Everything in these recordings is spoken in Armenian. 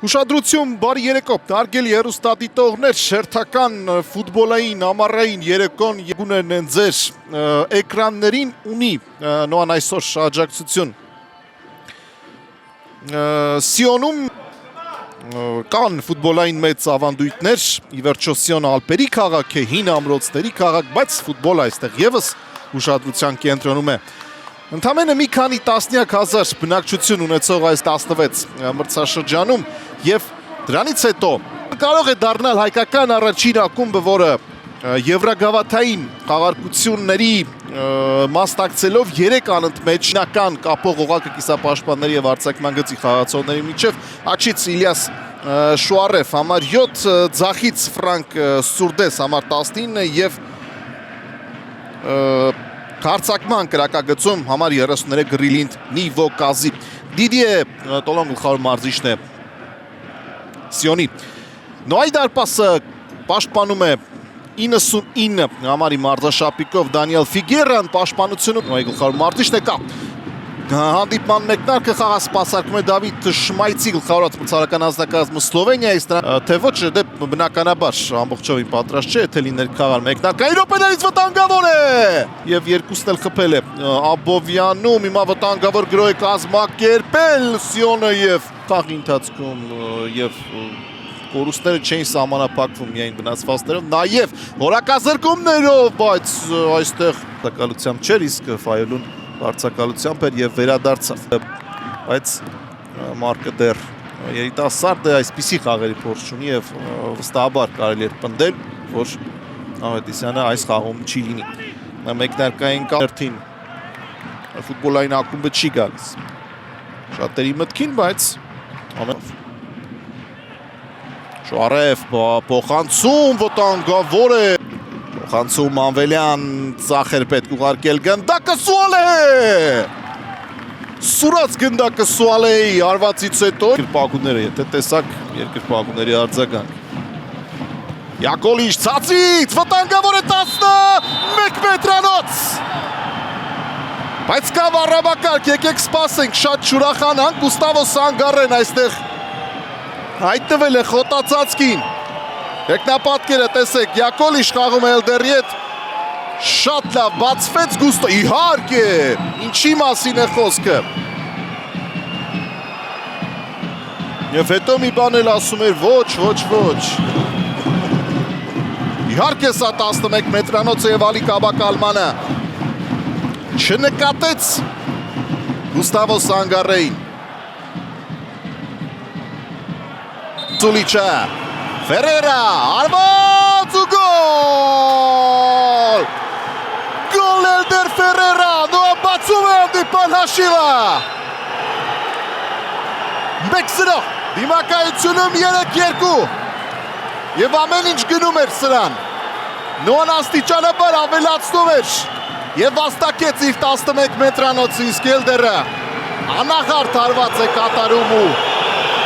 Ուշադրություն, բարի երեկո, հարգելի հեռուստադիտողներ, հերթական ֆուտբոլային ամառային երեկոն գուներն են ձեր էկրաններին ունի նոան այսօր աջակցություն Սիոնում կան ֆուտբոլային մեծ ավանդույթներ, ի վերջո Սիոնը Ալպերի քաղաք է, հին ամրոցների քաղաք, բայց ֆուտբոլը այստեղ եւս ուշադրության կենտրոնում է։ Ընդամենը մի քանի տասնյակ հազար բնակչություն ունեցող այս 16 մրցաշրջանում եւ դրանից հետո կարող է դառնալ հայկական առաջին ակումբը, որը եվրագավաթային խաղարկությունների մասնակցելով 3 անընդմեջ նական կապող օղակը կիսապաշտպանների եւ արձակման գծի խաղացողների միջև Աչից Իլիաս Շուարեվ համար 7, Ձախից Ֆրանկ Սուրդես համար 19 եւ Հարցակման կրակագծում համար 33 Գրիլինդ Նիվոկազի։ Դիդիե Տոլոն գլխավոր մարզիչն է Սիոնի։ Նոայ դարպասը պաշտպանում է 99 համարի մարզաշապիկով Դանիել Ֆիգերան, պաշտպանությունը Նոայ գլխավոր մարզիչն է կա։ Հանդիպման մեկնարկը խաղասպասարկում է Դավիթ Շմայցի գլխավորած մրցարական անձնակազմը Սլովենիայից, թե ոչ դե բնականաբար ամբողջովին պատրաստ չէ, թե լիներ խաղալ մեկնարկային րոպեներից վտանգավոր է եւ երկուսն էլ խփել է Աբովյանում, հիմա վտանգավոր գրոհ է կազմակերպել Սիոնը եւ խաղի ընթացքում եւ կորուստները չէին սահմանափակվում միայն վնասվածքներով, նաեւ հորակազրկումներով, բայց այստեղ տակալությամբ չէր, իսկ Ֆայելուն Վարցակալությամբ էր և վերադարձավ, բայց Մարկը դեռ երիտասարդ է, այսպիսի խաղերի փորձ ունի և վստահաբար կարելի էր պնդել, որ Ավետիսյանը այս խաղում չի լինի։ Մեկնարկային կարգին ֆուտբոլային ակումբը չի գալիս շատերի մտքին, բայց Շուարև փոխանցում վտանգավոր է Խանցում Անվելյան ծախեր պետք ուղարկել գնդակը Սուալեհ Սուրած գնդակը Սուալեհի արվածից հետո երկրպագուները, եթե տեսակ երկրպագուների արձագանք Յակոլիչ ցածից վտանգավոր է 11 մետրանոց բայց կա վառաբակարգ, եկեք սպասենք, շատ շուրախանանք Գուստավո Սանգարեն այստեղ հայտնվել է խոտացածքին Եկնապատկերը տեսեք, Յակոլիչ խաղում է Էլդերի հետ շատ լավ բացվեց Գուստո, իհարկե, ինչի մասին է խոսքը Եվ հետո մի բան էլ ասում էր, ոչ Իհարկե սա 11 մետրանոց և Ալիկ Աբակալմանը չնկատեց Գուստավո Սանգարեին Ծուլիչը Ֆերերա, արված ու գոլ! Գոլ Էլդեր Ֆերերա, նոա բացում է անդիպան հաշիվը! Մեկ սրող, դիմակայությունում 3-2 և ամեն ինչ գնում էր սրան Նոան աստիճանաբար ավելացնում էր և վաստակեց իր 11 մետրանոցի իսկ Էլդերը անախարդ հարված է կատարում ու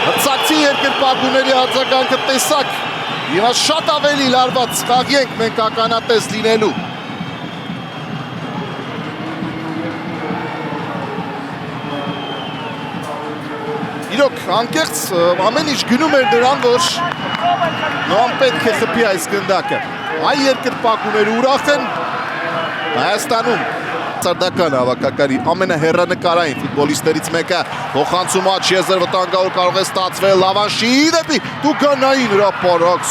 Հրցակցի երկրպագուների արձագանքը տեսակ Եվ շատ ավելի լարված խաղի ենք մենք ականատես լինելու Իրոք, անկեղծ ամեն ինչ գնում էր նրան, որ նոան պետք է խփի այս գնդակը Այ երկրպագուները ուրախ են Հայաստանում Սարդական հավաքակարի ամենահեռանկարային ֆուտբոլիստներից մեկը Փոխանցում աչ եզր վտանգավոր կարող է ստացվել Լավանշի դեպի Տուկանային հրապարակ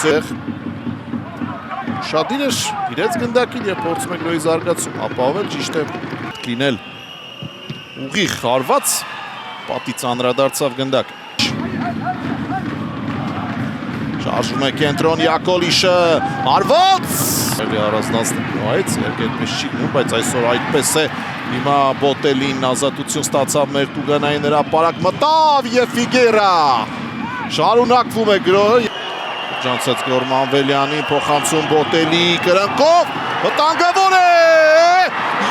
Շատին էր իրենց գնդակին և փորձում է գրոհի զարգացում ապահովել ճիշտ է լինել ուղիղ հարված պատից անդրադարձավ գնդակ Շարժում է կենտրոն Յակոլիչը արված Առանձնացնից երկետպես չի գնում, բայց այսօր այդպես է հիմա Բոտելին ազատություն ստացավ մեր Տուգանային հրապարակ մտավ և Ֆիգերա շարունակվում է գրոհը Ջանցած գորմ Անվելյանին փոխանցում Բոտելի կրնկով վտանգավոր է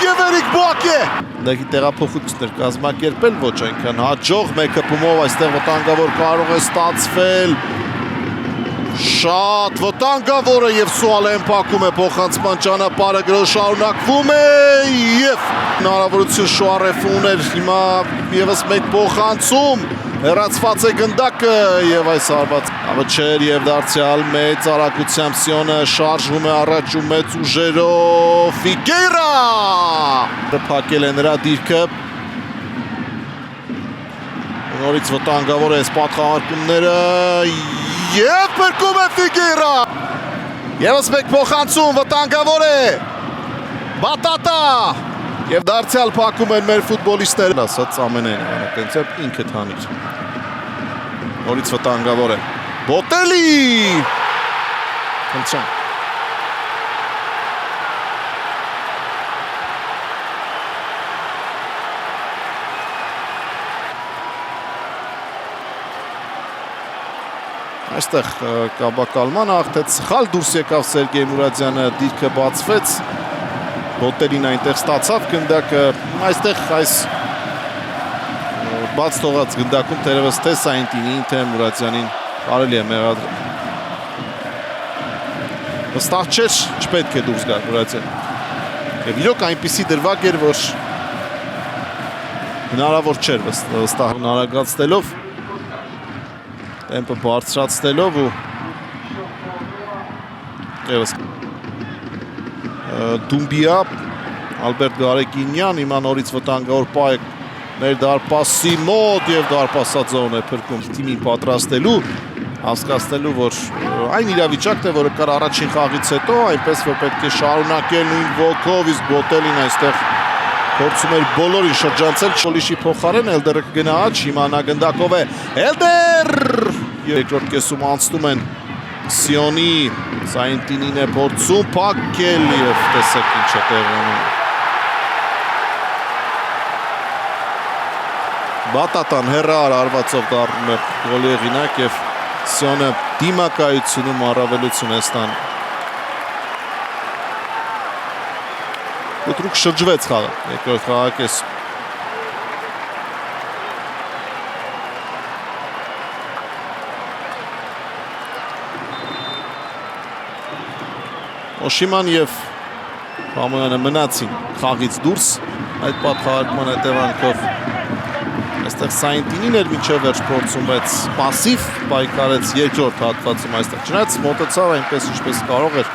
և Էրիկ Բուակե Դեղի տեղափոխություններ կազմակերպել ոչ այնքան հաջող մեկ հպումով այստեղ վտանգավոր կարող է ստացվել Շատ վտանգավոր է և Սուալեն պակում է փոխանցման ճանապարհը գրոհ շարունակվում է և հնարավորություն Շուարեվ ուներ հիմա ևս մեկ փոխանցում Հեռացված է գնդակը եւ այս արված ավճեր եւ դարձյալ մեծ արագությամբ Սիոնը շարժվում է առաջ ու մեծ ուժերով Ֆիգեյրա փակել է նրա դիրքը նորից վտանգավոր է պատխահարկումները եւ փրկում է Ֆիգեյրա եւս մեկ փոխանցում վտանգավոր է Բատատա Եվ դարձյալ փակում են մեր ֆուտբոլիստներն ասած ամենայն տենց է ինքդ հանիր Նորից վտանգավոր է Բոտելի Խնդրեմ Այստեղ կաբակալման աղթեց սխալ դուրս եկավ Սերգեյ Մուրադյանը դիրքը բացվեց Բոտելին այնտեղ ստացավ գնդակը, այստեղ այս բաց թողած գնդակում թերևս թե Սայնտինին, թե Մուրադյանին կարելի է մեղադրել։ Վստահ չէր, չպետք է դուրս գար Մուրադյան։ Եվ իրոք այնպիսի դրվագ էր, որ հնարավոր չէր վստահ հնարագացնելով, տեմպը բարձրացնելով ու եվս Դումբիա, Ալբերտ Գարեգինյան, հիմա նորից վտանգավոր պա է մեր դարպասի մոտ և դարպասածոն է փրկում թիմին պատրաստելու, հասկացնելու, որ այն իրավիճակն է, որը կար առաջին խաղից հետո, այնպես, որ պետք է շարունակել նույն ոգով, իսկ Բոտելին այստեղ փորձում էր բոլորին շրջանցել, Չոլիշի փոխարեն Էլդերը կգնա աջ, հիմա նա գնդակով է, Էլդեր! Երկրորդ կեսում անցնում են Սիոնի Սայնտինին է փորձում փակել եւ տեսեք ինչ է տեղի ունենում Բատատան հեռար արվածով դառնում է գոլի հեղինակ եւ Սիոնը դիմակայությունում առավելություն է ստանում Ուտրուկ շրջվեց խաղը երկրորդ խաղակեսում Օշիման և Համոյանը մնացին խաղից դուրս այդ պատխահարկման հետևանքով այստեղ Սայնտինին էր մինչև վերջ փորձում բայց պասիվ պայքարեց երկրորդ հատվածում այստեղ չնայած մոտեցավ այնպես ինչպես կարող էր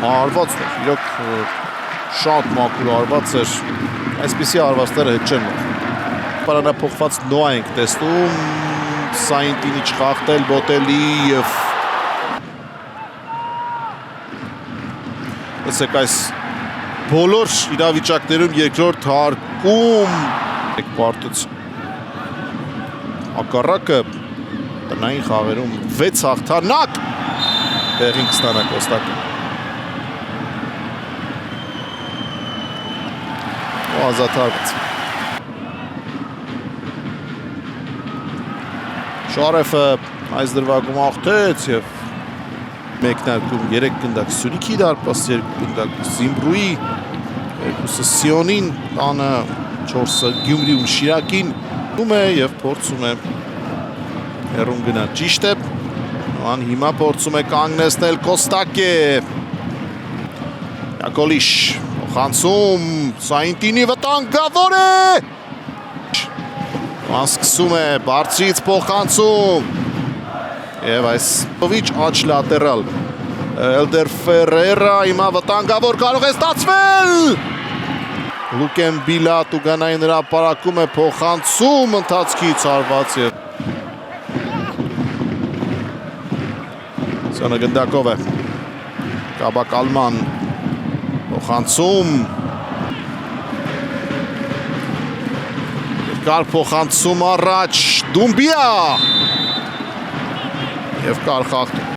արվածն էր իրոք շատ մաքուր արված էր այսպիսի արվածները հետ չեն պարանափոխված նոա ենք տեսնում Սայնտինի չխախտել Բոտելի և Տեսեք այս բոլոր իրավիճակներում երկրորդ հարկում պարտություն Ակառակը տնային խաղերում 6 հաղթանակ տեղին կստանա Կոստակը ու ազատ հարված Շարեֆը այս դրվագում աղթեց և մեկնարկում 3 գնդակ Սյունիքի դարպաս, 2 գնդակ Զիմբրուի, 2-ը Սիոնին, տանը 4-ը Գյումրիում Շիրակին դում է և փորձում է հեռուն գնա ճիշտ է Ան հիմա փորձում է կանգնեցնել Կոստակե Յակոլիշ փոխանցում Սայնտինի վտանգավոր է Ան սկսում է բարձրից փոխանցում Եվ այս Պովիչ աչ լատերալ Էլդեր Ֆերերա հիմա վտանգավոր կարող է ստացվել Լուկեն Բիլա Տուգանային հրապարակում է փոխանցում ընթացքից արված և Սյոնը գնդակով է Կաբակալման փոխանցում Երկար փոխանցում առաջ Դումբիա Եվ կար խաղթում